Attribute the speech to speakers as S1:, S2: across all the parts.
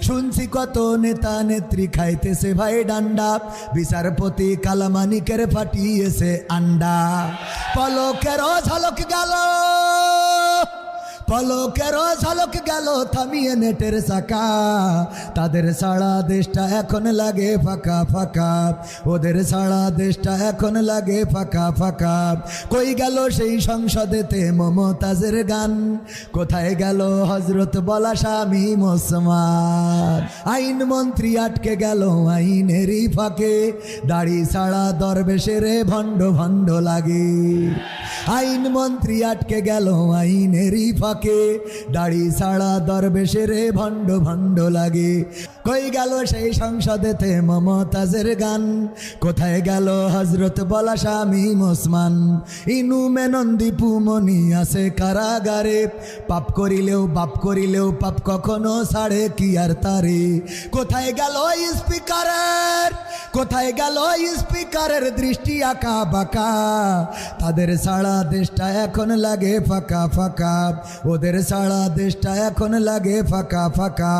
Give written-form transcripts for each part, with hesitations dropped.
S1: শুনছি কত নেতা নেত্রী খাইতেছে ভাই ডান্ডা, বিচারপতি কালামানিকের ফাটিয়েছে আন্ডা। পলকেরও ঝলক গেল, পলকেরও ঝলক গেল থামিয়ে নেটের চাকা। তাদের সারা দেশটা এখন লাগে ফাঁকা ফাঁকা, ওদের সারা দেশটা এখন লাগে ফাঁকা ফাঁকা। কই গেল সেই সংসদেতে মমতাজের গান, কোথায় গেল হজরত বলা স্বামী ওসমান। আইন মন্ত্রী আটকে গেল আইনেরই ফাঁকে, দাড়ি ছাড়া দরবেশের ভণ্ড ভণ্ড লাগে। আইন মন্ত্রী আটকে গেল আইনেরই ফাঁকে, দাড়ি ছাড়া দরবেশের ভণ্ড ভণ্ড লাগে। কই গেল সেই সংসদেতে মমতাজের গান, কোথায় গেল হজরত বলা স্বামী ওসমান। ইনু মেনন দীপু মনি আছে কারাগারে, পাপ করিলেও বাপ করিলেও পাপ কখনো ছাড়ে কি আর তারে। কোথায় গেল স্পিকারের, কোথায় গেল স্পিকারের দৃষ্টি আঁকা বাঁকা। তাদের সারা দেশটা এখন লাগে ফাঁকা ফাঁকা, ওদের সারা দেশটা এখন লাগে ফাঁকা ফাঁকা।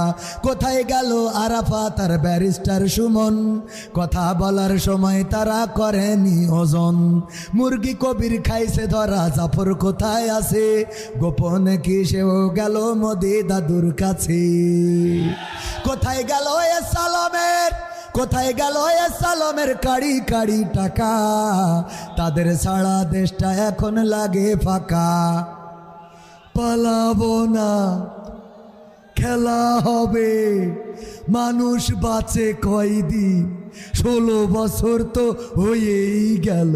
S1: কোথায় গেল আরাফাত আর ব্যারিস্টার সুমন, কথা বলার সময় তারা করেনি ওজন। মুরগি কবির খাইছে ধরা, জাফর কোথায় আছে, গোপনে কি সেও গেল মোদি দাদুর কাছে। কোথায় গেল এ সালামের, কোথায় গেল এ সালামের কাড়ি কাড়ি টাকা। তাদের সারা দেশটা এখন লাগে ফাঁকা। পালাবো না, খেলা হবে, মানুষ বাঁচে কয়দিন, 16 বছর তো হয়েই গেল।